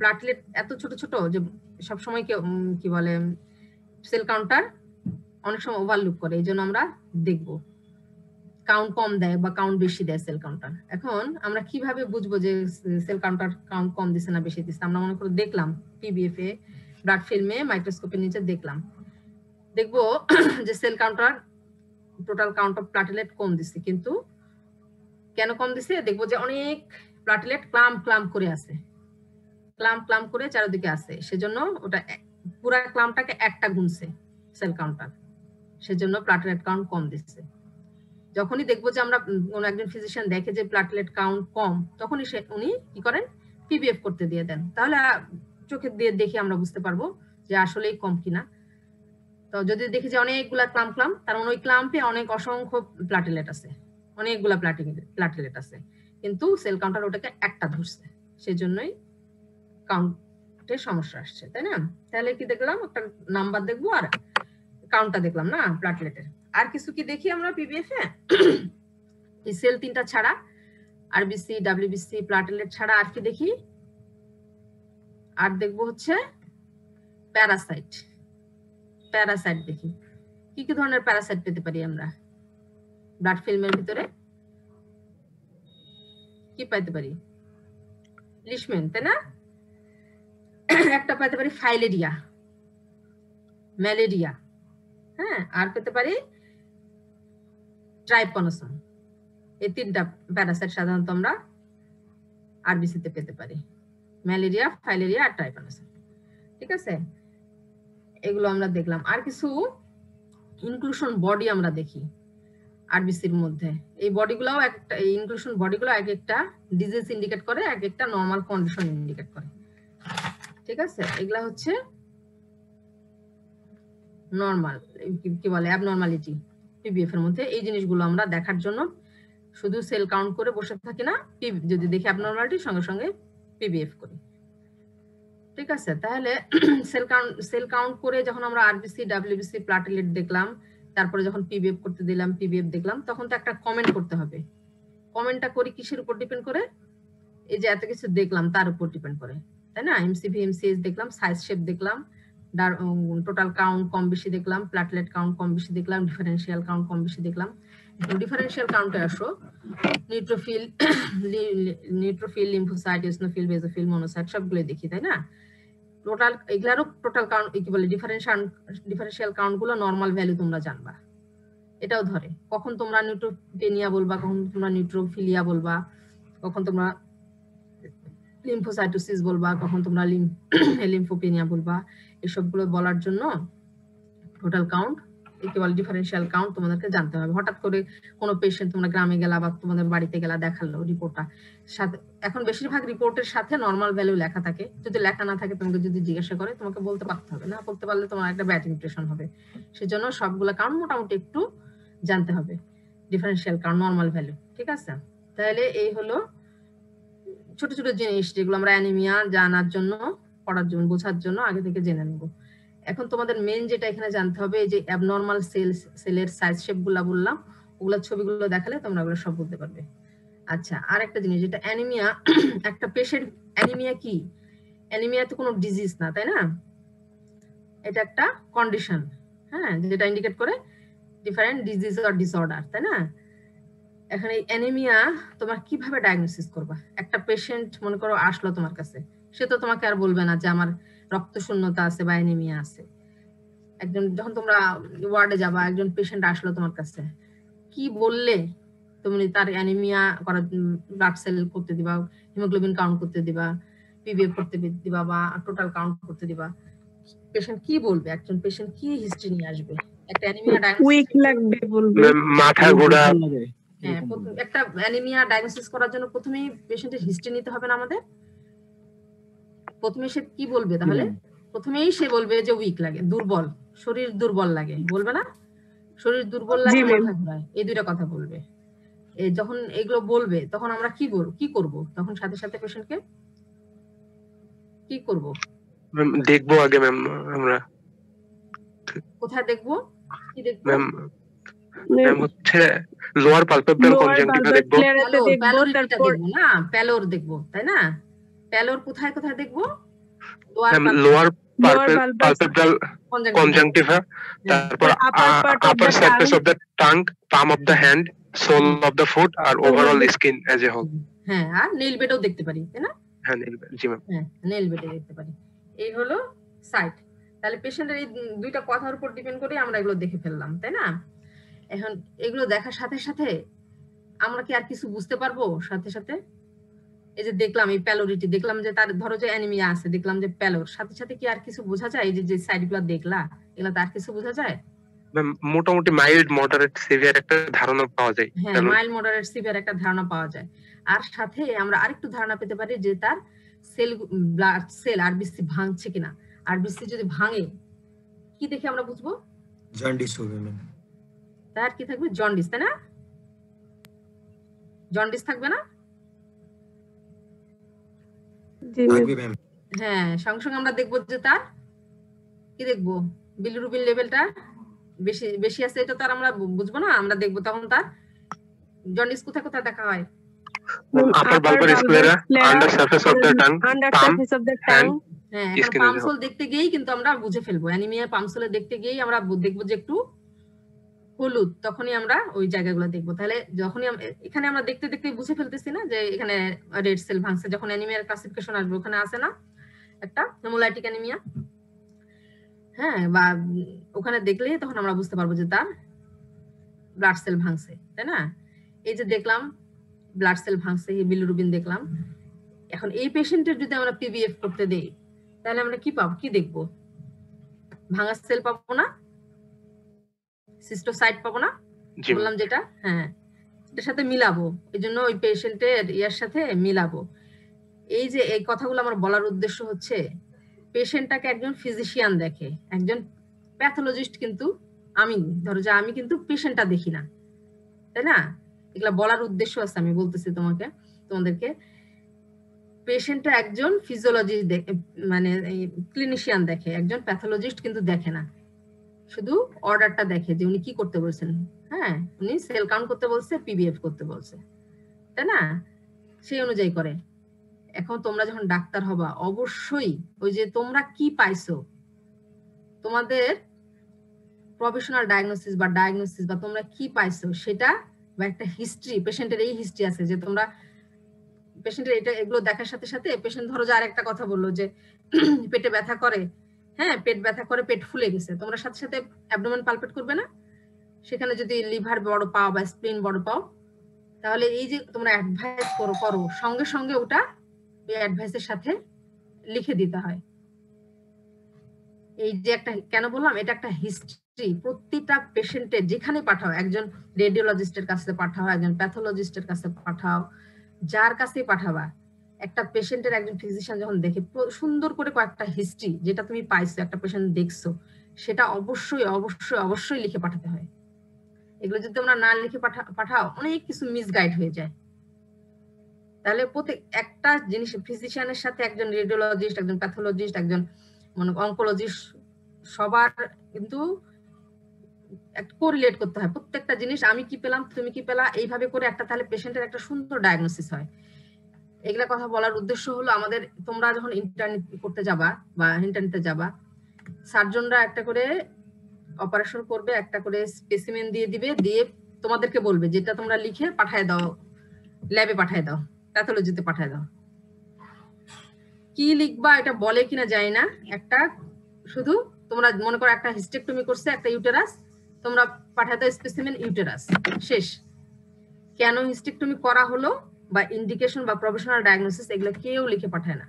প্লাটলেট এত ছোট ছোট যে সব সময় কি বলে সেল কাউন্টার অনেক সময় ওভারলুক করে, এই জন্য আমরা দেখবো কাউন্ট কম দেয় বা কাউন্ট বেশি দেয় সেল কাউন্টার। এখন আমরা কিভাবে বুঝবো যে সেল কাউন্টার কাউন্ট কম দিচ্ছে না বেশি দিচ্ছে? আমরা মনে করে দেখলাম পিবিএফ এ, ব্লাড ফিল্মে মাইক্রোস্কোপের নিচে দেখলাম, দেখবো যে cell counter total count of platelet কম দিচ্ছে, কিন্তু কেন কম দিছে দেখবো যে অনেক প্লাটেলেট ক্লাম করে আছে, ক্লাম করে চারিদিকে আছে, সেজন্য ওটা পুরা ক্লামটাকে একটা গুনছে সেল কাউন্টার, সেজন্য প্লাটেলেট কাউন্ট কম দিচ্ছে। যখনই দেখবো যে আমরা কোন একজন ফিজিশিয়ান দেখে যে প্লাটেলেট কাউন্ট কম, তখনই উনি কি করেন, পিবিএফ করতে দিয়ে দেন। তাহলে চোখে দিয়ে দেখে আমরা বুঝতে পারবো যে আসলেই কম কিনা। তো যদি দেখি যে অনেকগুলা ক্লাম তার মানে ওই ক্লাম্পে অনেক অসংখ্য প্লাটেলেট আছে, অনেকগুলা প্লাটেলেট আছে, কিন্তু সেল কাউন্টার ওটাকে একটা ধরছে, সেজন্যই কাউন্টের সমস্যা আসছে, তাই না? তাহলে কি দেখলাম, একটা নাম্বার দেখবো আর কাউন্টটা দেখলাম না প্লাটেলেটের। আর কিছু কি দেখি আমরা পিবিএফ এ? এই সেল তিনটা ছাড়া, আরবিসি, ডাব্লিউবিসি, প্লাটেলেট ছাড়া আর কি দেখি? আর দেখবো হচ্ছে প্যারাসাইট। প্যারাসাইট দেখি, কি কি ধরনের প্যারাসাইট পেতে পারি আমরা ব্লাড ফিল্মের ভিতরে? কি পাইতে পারি? লিশম্যান, তাই না? একটা পাইতে পারি ফাইলেরিয়া, ম্যালেরিয়া, হ্যাঁ, আর পেতে পারি ট্রাইপনোসোম। এই তিনটা প্যারাসাইট সাধারণত আমরা আরবিসি তে পেতে পারি, ম্যালেরিয়া, ফাইলেরিয়া আর ট্রাইপনোসোম। ঠিক আছে, এগুলো আমরা দেখলাম। আর কিছু ইনক্লুশন বডি আমরা দেখি আরবিসির মধ্যে। এই বডিগুলোও একটা, এই ইনক্লুশন বডিগুলো এক একটা ডিজিজ ইন্ডিকেট করে, এক একটা নরমাল কন্ডিশন ইন্ডিকেট করে। ঠিক আছে, এগুলা হচ্ছে নরমাল, কি বলে, অ্যাবনরমালিটি পিবিএফ এর মধ্যে। এই জিনিসগুলো আমরা দেখার জন্য শুধু সেল কাউন্ট করে বসে থাকি না, যদি দেখি অ্যাবনরমালিটি সঙ্গে সঙ্গে পিবিএফ করি। ঠিক আছে, তাহলে সেল কাউন্ট করে যখন আমরা আরবিসি, ডাব্লিউবিসি, প্লাটেলেট দেখলাম, তারপরে যখন পিবিএফ করতে দিলাম, পিবিএফ দেখলাম, তখন তো একটা কমেন্ট করতে হবে। কমেন্টটা করি কিসের উপর ডিপেন্ড করে? এই যে এত কিছু দেখলাম তার উপর ডিপেন্ড করে, তাই না? এমসিভি, এমসিএইচ দেখলাম, সাইজ শেপ দেখলাম, টোটাল কাউন্ট কম বেশি দেখলাম, প্লাটেলেট কাউন্ট কম বেশি দেখলাম, ডিফারেন্সিয়াল কাউন্ট কম বেশি দেখলাম। ডিফারেন্সিয়াল কাউন্টে আসো, neutrophil, lymphocyte, eosinophil, basophil, monocyte সবগুলো দেখি, তাই না? টোটাল এগুলারও টোটাল কাউন্ট কি বলে, ডিফারেন্সিয়াল কাউন্ট গুলো নরমাল ভ্যালু তোমরা জানবা। এটাও ধরে কখন তোমরা নিউট্রোপেনিয়া বলবা, কখন তোমরা নিউট্রোফিলিয়া বলবা, কখন তোমরা লিম্ফোসাইটোসিস বলবা, কখন তোমরা লিম্ফোপেনিয়া বলবা। এসবগুলো বলার জন্য টোটাল কাউন্ট, কি বলে, ডিফারেন্সিয়াল কাউন্ট তোমাদেরকে জানতে হবে। হঠাৎ করে কোনো পেশেন্ট তোমরা গ্রামে গেলা বা তোমাদের বাড়িতে গেলা, দেখালো রিপোর্টটা সাথে, এখন বেশিরভাগ রিপোর্টের সাথে নরমাল ভ্যালু লেখা থাকে। যদি লেখা না থাকে, তোমাকে যদি জিজ্ঞাসা করে, তোমাকে বলতে পারতে হবে, না বলতে পারলে তোমার একটা ব্যাড ইমপ্রেশন হবে। সেজন্য সবগুলো কাউন্ট মোটামুটি একটু জানতে হবে, ডিফারেন্সিয়াল কাউন্ট, নরমাল ভ্যালু। ঠিক আছে, তাহলে এই হলো ছোট ছোট জিনিস যেগুলো আমরা অ্যানিমিয়া জানার জন্য, পড়ার জন্য, বোঝার জন্য আগে থেকে জেনে নেব। এখন তোমাদের মেন যেটা এখানে জানতে হবে, এই যে অ্যাবনরমাল সেলের সাইজ শেপ গুলা বললাম, ওগুলা ছবিগুলো দেখালে তোমরা ওগুলো সব বলতে পারবে। আচ্ছা, আর একটা জিনিস, যেটা অ্যানিমিয়া, একটা পেশেন্ট, অ্যানিমিয়া কি? অ্যানিমিয়া তো কোনো ডিজিজ না, তাই না? এটা একটা কন্ডিশন, হ্যাঁ, যেটা ইন্ডিকেট করে ডিফারেন্ট ডিজিজ অর ডিসঅর্ডার, তাই না? এখন এই অ্যানিমিয়া তোমার কিভাবে ডায়াগনোসিস করবা? একটা পেশেন্ট মনে করো আসলো তোমার কাছে, সে তো তোমাকে আর বলবে না যে আমার রক্ত শূন্যতা আছে বা অ্যানিমিয়া আছে। একজন, যখন তোমরা ওয়ার্ডে যাবা, একজন পেশেন্ট আসলো তোমার কাছে, কি বললে তুমি তার অ্যানিমিয়া করার, ব্লাড সেল করতে দিবা, হিমোগ্লোবিন কাউন্ট করতে দিবা, পিবিএফ করতে দিবা বা টোটাল কাউন্ট করতে দিবা? পেশেন্ট কি বলবে? একজন পেশেন্ট কি হিস্ট্রি নিয়ে আসবে? একটা অ্যানিমিয়া ডায়াগনোসিস, উইক লাগবে বলবে, মাথা ঘোরা। হ্যাঁ, একটা অ্যানিমিয়া ডায়াগনোসিস করার জন্য প্রথমেই পেশেন্টের হিস্ট্রি নিতে হবে না আমাদের? প্রথমে সে কি বলবে তাহলে? প্রথমেই সে বলবে যে উইক লাগে, দুর্বল, শরীর দুর্বল লাগে, বলবে না? শরীর দুর্বল লাগে, মাথা ঘোরায়, এই দুইটা কথা বলবে। যখন এগুলো বলবে, তখন আমরা কি করব? তখন সাথে সাথে পেশেন্টকে কি করব? দেখবো আগে ম্যাম আমরা। কোথায় দেখবো? কি দেখবো ম্যাম? হচ্ছে লোয়ার পালপেব্রাল কনজাংটিভা দেখবো, না প্যালোর দেখবো, তাই না? প্যালোর কোথায় কোথায় দেখবো? লোয়ার পালপেব্রাল কনজাংটিভা, তারপর upper surface of the tongue, palm of the hand, sole of the foot, আর overall skin as a whole. হ্যাঁ, আর নেইল বেডও দেখতে পারি, তাই না? হ্যাঁ, নেইল বেড, জি ম্যাম। হ্যাঁ, নেইল বেডে দেখতে পারি। এই হলো সাইট। তাহলে পেশেন্টের এই দুইটা কথার উপর ডিপেন্ড করে আমরা এগুলো দেখে ফেললাম, তাই না? এখন এগুলো দেখার সাথে সাথে আমরা কি আর কিছু বুঝতে পারবো সাথে সাথে? এই যে দেখলাম এই প্যালোরিটি, দেখলাম যে তার ধরো যে অ্যানিমিয়া আছে, দেখলাম যে প্যালোর, সাথে সাথে কি আর কিছু বোঝা যায়? এই যে সাইডগুলো দেখলা, এগুলা তার কিছু বোঝা যায়? মোটামুটি মাইল্ড মডারেট সিভিয়ার একটা ধারণা পাওয়া যায়। হ্যাঁ, মাইল্ড মডারেট সিভিয়ার একটা ধারণা পাওয়া যায়। আর সাথে আমরা আরেকটু ধারণা পেতে পারি যে তার সেল, ব্লাড সেল আরবিসি ভাঙছে কিনা। আরবিসি যদি ভাঙে, কি দেখে আমরা বুঝবো? জন্ডিস হবে ম্যাম। তার কি থাকবে? জন্ডিস, তাই না? জন্ডিস থাকবে না? থাকবে ম্যাম। হ্যাঁ, সঙ্গে সঙ্গে আমরা দেখবো যে তার কি দেখবো? বিলিরুবিন লেভেলটা বেশি বেশি আছে, এটা তো আর আমরা বুঝবো না। আমরা দেখবো তখন তার জন্ডিস কোথায় কোথায় দেখা হয়? upper bulbar sclera, under surface of the tongue, palm, hand, হ্যাঁ, এখন পামসোল দেখতে গিয়েই কিন্তু আমরা বুঝে ফেলবো। অ্যানিমিয়া পামসোলে দেখতে গিয়েই আমরা দেখবো যে একটু হলুদ, তখনই আমরা ওই জায়গাগুলো দেখবো। তাহলে যখনই এখানে আমরা দেখতে দেখতে বুঝে ফেলতেছি না যে এখানে রেড সেল ভাঙছে। যখন অ্যানিমিয়ার ক্লাসিফিকেশন আসবে ওখানে আছে না একটা হেমোলাইটিক অ্যানিমিয়া, হ্যাঁ, বা ওখানে দেখলে তখন আমরা বুঝতে পারবো যে তার ব্লাড সেল ভাঙছে, তাই না? এই যে দেখলাম ব্লাড সেল ভাঙছে, বিলিরুবিন দেখলাম। এখন এই পেশেন্টের যদি আমরা পিবিএফ করতে দেই, তাহলে আমরা কি পাবো, কি দেখবো? ভাঙা সেল পাবো না, সিস্টোসাইট পাবো না, বললাম যেটা, হ্যাঁ, এটার সাথে মিলাবো। এই জন্য ওই পেশেন্টের ইয়ার সাথে মিলাবো। এই যে এই কথাগুলো আমার বলার উদ্দেশ্য হচ্ছে, পেশেন্টটাকে একজন ফিজিশিয়ান দেখে, একজন প্যাথোলজিস্ট কিন্তু আমি, ধরো যে আমি কিন্তু পেশেন্টটা দেখি না, তাই না? এগুলা বলার উদ্দেশ্য আছে, আমি বলতেছি তোমাদেরকে। পেশেন্টটা একজন ফিজিওলজি মানে ক্লিনিশিয়ান দেখে, একজন প্যাথোলজিস্ট কিন্তু দেখে না। শুধু অর্ডারটা দেখে যে উনি কি করতে বলছেন। হ্যাঁ, উনি সেল কাউন্ট করতে বলছে, পিবিএফ করতে বলছে, তাই না? সেই অনুযায়ী করে। এখন তোমরা যখন ডাক্তার হবা, অবশ্যই ওই যে তোমরা কি পাইছো, তোমাদের প্রফেশনাল ডায়াগনোসিস বা তোমরা কি পাইছো সেটা, বা একটা হিস্ট্রি, পেশেন্টের এই হিস্ট্রি আছে যে তোমরা পেশেন্টের এটা, এগুলো দেখার সাথে সাথে পেশেন্ট ধরো যে আরেকটা কথা বললো যে পেটে ব্যথা করে, হ্যাঁ, পেট ব্যথা করে, পেট ফুলে গেছে, তোমরা সাথে সাথে অ্যাবডোমেন পালপেট করবে না? সেখানে যদি লিভার বড় পাও বা স্প্লিন বড় পাও, তাহলে এই যে তোমরা অ্যাডভাইস করো সঙ্গে সঙ্গে ওটা এই অ্যাডভাইসের সাথে লিখে দিতে হয়। এই যে একটা, কেন বললাম এটা একটা হিস্ট্রি, প্রত্যেকটা পেশেন্টের যেখানে পাঠাও, একজন রেডিওলজিস্টের কাছে পাঠাও, একজন প্যাথোলজিস্টের কাছে পাঠাও, যার কাছে পাঠাবা, একটা পেশেন্টের একজন ফিজিশিয়ান যখন দেখে সুন্দর করে কয়েকটা হিস্ট্রি যেটা তুমি পাইছো, একটা পেশেন্ট দেখছো, সেটা অবশ্যই অবশ্যই অবশ্যই লিখে পাঠাতে হয়। এগুলো যদি তোমরা না লিখে পাঠাও, অনেক কিছু মিসগাইড হয়ে যায়। তাহলে প্রত্যেক একটা জিনিস, ফিজিশিয়ানের সাথে একজন রেডিওলজিস্ট, একজন প্যাথোলজিস্ট, একজন অনকোলজিস্ট, সবার কিন্তু কোরিলেট করতে হয় প্রত্যেকটা জিনিস। আমি কি পেলাম, তুমি কি পেলা, এইভাবে করে একটা তাহলে পেশেন্টের একটা সুন্দর ডায়াগনোসিস হয়। এগুলা কথা বলার উদ্দেশ্য হলো, আমাদের তোমরা যখন ইন্টার্নি করতে যাবা বা ইন্টার্নিতে যাবা, সার্জনরা একটা করে অপারেশন করবে, একটা করে স্পেসিমেন দিয়ে দিবে, দিয়ে তোমাদেরকে বলবে যেটা তোমরা লিখে পাঠায় দাও, ল্যাবে পাঠায় দাও, প্যাথোলজিতে পাঠায় দাও। কি লিখবা এটা বলে কিনা জানি না, একটা শুধু তোমরা মনে করো একটা হিস্টেক্টমি করছে, একটা ইউটেরাস, তোমরা পাঠায় দাও স্পেসিমেন ইউটেরাস, শেষ। কেন হিস্টেক্টমি করা হলো বা ইন্ডিকেশন বা প্রফেশনাল ডায়াগনোসিস, এগুলো কেউ লিখে পাঠায় না।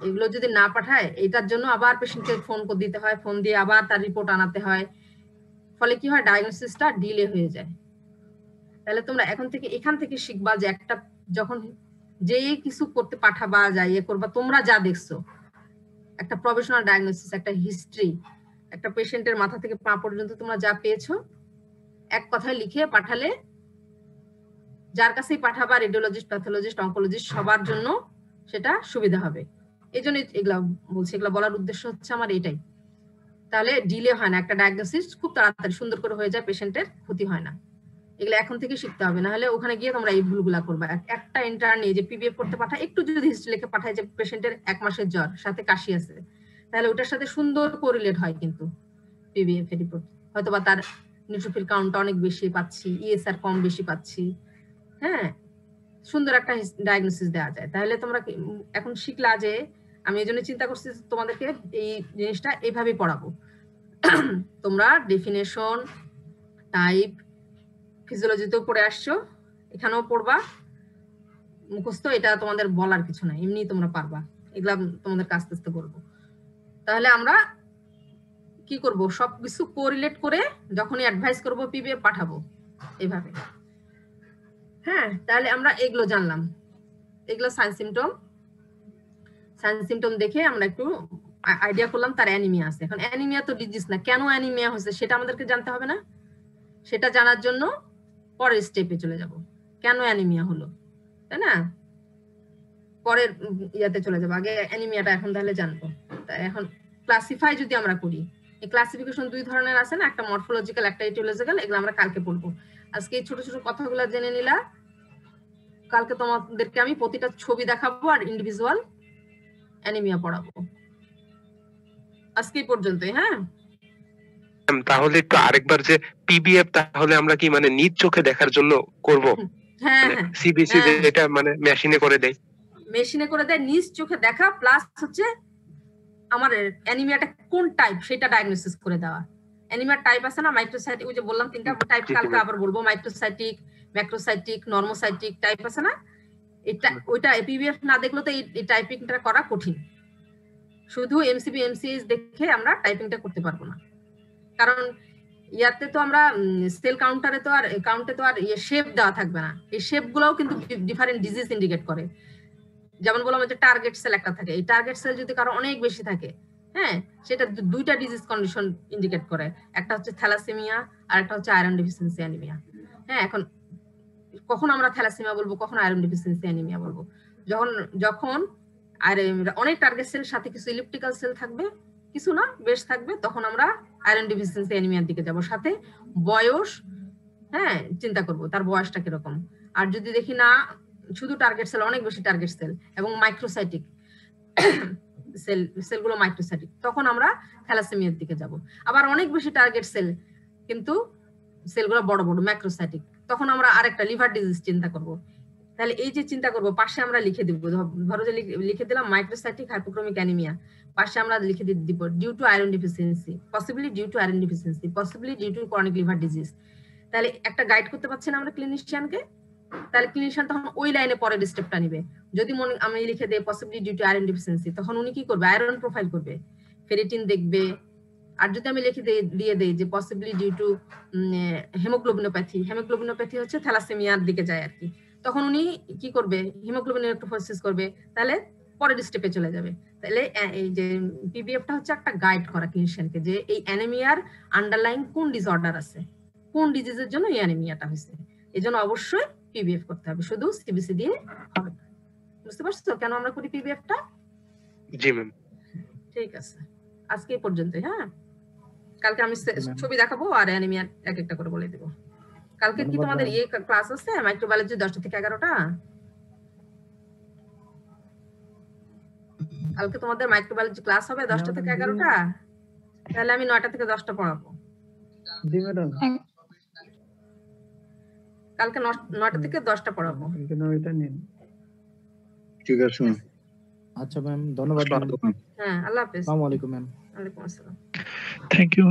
এগুলো যদি না পাঠায়, এটার জন্য আবার পেশেন্টকে ফোন করে দিতে হয়, ফোন দিয়ে আবার তার রিপোর্ট আনাতে হয়, ফলে কি হয়, ডায়াগনোসিসটা ডিলে হয়ে যায়। তাহলে তোমরা এখান থেকে শিখবা যে একটা যখন যে কিছু করতে পাঠাবা, যা ইয়ে করবা, তোমরা যা দেখছো, একটা প্রফেশনাল ডায়াগনোসিস, একটা হিস্ট্রি, একটা পেশেন্টের মাথা থেকে পা পর্যন্ত তোমরা যা পেয়েছো, এক কথায় লিখে পাঠালে যার কাছেই পাঠাবা, রেডিওলজিস্ট, প্যাথোলজিস্ট, অনকোলজিস্ট, সবার জন্য সেটা সুবিধা হবে। এই জন্য এগুলা বলছি, এগুলা বলার উদ্দেশ্য হচ্ছে আমার এটাই। তাহলে ডিলে হয় না, একটা ডায়াগনোসিস খুব তাড়াতাড়ি সুন্দর করে হয়ে যায়, পেশেন্টের ক্ষতি হয় না। এগুলো এখন থেকে শিখতে হবে, না হলে ওখানে গিয়ে তোমরা এই ভুলগুলা করবা। একটা ইন্টার্নি যে পিবিএফ করতে পাঠায়, একটু যদি হিস্ট্রি লিখে পাঠায় যে পেশেন্টের 1 মাসের জ্বর, সাথে কাশি আছে, তাহলে ওটার সাথে সুন্দর কোরিলেট হয় কিন্তু পিবিএফ এর রিপোর্ট। হয়তোবা তার নিউট্রোফিল কাউন্ট অনেক বেশি পাচ্ছি, ইএসআর কম বেশি পাচ্ছি, হ্যাঁ, সুন্দর একটা ডায়াগনোসিস দেওয়া যায়। তাহলে তোমরা এখন শিখলা যে, আমি এই জন্য চিন্তা করছি তোমাদেরকে এই জিনিসটা এইভাবে পড়াবো। তোমরা ডেফিনেশন, টাইপ, ফিজিওলজিতেও পড়ে আসছো, এখানেও পড়বা, মুখস্থ এটা তোমাদের বলার কিছু নাই, এমনি তোমরা পারবা, এগুলা তোমাদের আস্তে আস্তে করবো। তাহলে আমরা কি করব, সবকিছু কোরিলেট করে যখনই অ্যাডভাইস করব পিবিএফ পাঠাবো এইভাবে। হ্যাঁ, তাহলে আমরা এগুলো জানলাম, এগুলো সাইন সিমটম দেখে আমরা একটু আইডিয়া করলাম তার অ্যানিমিয়া আছে। এখন অ্যানিমিয়া তো ডিজিজ না, কেন অ্যানিমিয়া হচ্ছে সেটা আমাদেরকে জানতে হবে না? সেটা জানার জন্য পরের স্টেপে চলে যাব, কেন অ্যানিমিয়া হলো, তাই না? পরের ইয়াতে চলে যাবো, আগে অ্যানিমিয়াটা এখন তাহলে জানবো। তাই এখন ক্লাসিফাই যদি আমরা করি, এই ক্লাসিফিকেশন দুই ধরনের আছে না, একটা মরফোলজিক্যাল, একটা ইটিওলজিক্যাল, এগুলো আমরা কালকে পড়বো। আজকে এই ছোট ছোট কথাগুলো জেনে নিলা, কালকে তোমাদেরকে আমি প্রতিটা ছবি দেখাবো আর ইন্ডিভিজুয়াল অ্যানিমিয়া পড়াবো। আজকে এই পর্যন্তই। হ্যাঁ, তাহলে একটু আরেকবার যে পিবিএফ তাহলে আমরা কি মানে নিজ চোখে দেখার জন্য করব? হ্যাঁ, সিবিসি যেটা মানে মেশিনে করে দেয়, নিজ চোখে দেখা, প্লাস হচ্ছে আমার অ্যানিমিয়াটা কোন টাইপ সেটা ডায়াগনোসিস করে দেওয়া। অ্যানিমিয়ার টাইপ আছে না, মাইক্রোসাইটিক, ওই যে বললাম তিনটা টাইপ, কালকে আবার বলবো, মাইক্রোসাইটিক, ম্যাক্রোসাইটিক, নরমোসাইটিক টাইপ আছে না, এটা ওইটা পিবিএফ না দেখলে তো এই টাইপিংটা করা কঠিন। শুধু এমসিবি এমসিএস দেখে আমরা টাইপিংটা করতে পারবো না, কারণ ইয়াতে তো আমরা সেল কাউন্টারে তো আর কাউন্টে তো আর শেপ দেওয়া থাকবে না, এই শেপ গুলোও কিন্তু ডিফারেন্ট ডিজিজ ইন্ডিকেট করে। যেমন বললাম যে টার্গেট সেল একটা থাকে, এই টার্গেট সেল যদি কারো অনেক বেশি থাকে, হ্যাঁ, সেটা দুইটা ডিজিজ কন্ডিশন ইন্ডিকেট করে, একটা হচ্ছে থ্যালাসেমিয়া আর একটা হচ্ছে আয়রন ডেফিসিয়েন্সি অ্যানিমিয়া। হ্যাঁ, এখন কখন আমরা থ্যালাসেমিয়া বলবো, কখন আয়রন ডেফিসিয়েন্সি অ্যানিমিয়া বলবো? যখন আর অনেক টার্গেট সেল সাথে কিছু ইলিপ্টিক্যাল সেল থাকবে, কিছু না বেশ থাকবে, তখন আমরা আয়রন ডেফিসিয়েন্সি অ্যানিমিয়ার দিকে যাব। সাথে বয়স, হ্যাঁ, চিন্তা করব তার বয়সটা কিরকম। আর যদি দেখি না শুধু টার্গেট সেল, অনেক বেশি টার্গেট সেল এবং মাইক্রোসাইটিক সেলগুলো মাইক্রোসাইটিক, তখন আমরা থ্যালাসেমিয়ার দিকে যাব। আবার অনেক বেশি টার্গেট সেল কিন্তু সেলগুলো বড় বড় ম্যাক্রোসাইটিক, তখন আমরা আরেকটা লিভার ডিজিজ চিন্তা করব। তাহলে এই যে চিন্তা করব, পাশে আমরা লিখে দিব, ধরো যে লিখে দিলাম মাইক্রোসাইটিক হাইপোক্রোমিক অ্যানিমিয়া, পাশে আমরা লিখে দিব due to iron deficiency, possibly due to iron deficiency, possibly due to chronic liver disease. তাহলে একটা গাইড করতে পারছি না আমরা ক্লিনিশিয়ানকে? তাহলে ক্লিনিশিয়ান তখন ওই লাইনে পরের স্টেপটা নিবে। যদি আমি লিখে দেই possibly due to iron deficiency, তখন উনি কি করবে, আয়রন প্রোফাইল করবে, ফেরিটিন দেখবে। আর যদি আমি লিখে দিয়ে দেই যে পসিবলি ডিউ টু হেমোগ্লোবিনোপ্যাথি হচ্ছে থ্যালাসেমিয়ার দিকে যায় আর কি, তখন উনি কি করবে, হিমোগ্লোবিন ইলেকট্রোফোরেসিস করবে, তাহলে পরের স্টেপে চলে যাবে। তাহলে এই যে পিবিএফটা হচ্ছে একটা গাইড করা ক্লিনিশিয়ানকে যে এই অ্যানিমিয়ার আন্ডারলাইং কোন ডিসঅর্ডার আছে, কোন ডিজিজের জন্য এই অ্যানিমিয়াটা হয়েছে, এজন্য অবশ্যই পিবিএফ করতে হবে, শুধু সিবিসি দিয়ে হবে না। বুঝতে পারছো কেন আমরা করি পিবিএফটা? জি ম্যাম, ঠিক আছে, আজকে এই পর্যন্তই। হ্যাঁ, কালকে আমি ছবি দেখাবো আর অ্যানিমিয়া এক একটা করে বলে দেব। কালকে কি তোমাদের ক্লাস আছে মাইক্রোবায়োলজি 10টা থেকে 11টা? কালকে তোমাদের মাইক্রোবায়োলজি ক্লাস হবে 10টা থেকে 11টা? তাহলে আমি 9টা থেকে 10টা পড়াবো। জি ম্যাডাম, কালকে 9টা থেকে 10টা পড়াবো। ঠিক আছে। আচ্ছা ম্যাম, ধন্যবাদ। হ্যাঁ, আল্লাহ হাফেজ। আসসালামু আলাইকুম ম্যাম। ওয়ালাইকুম আসসালাম। Thank you.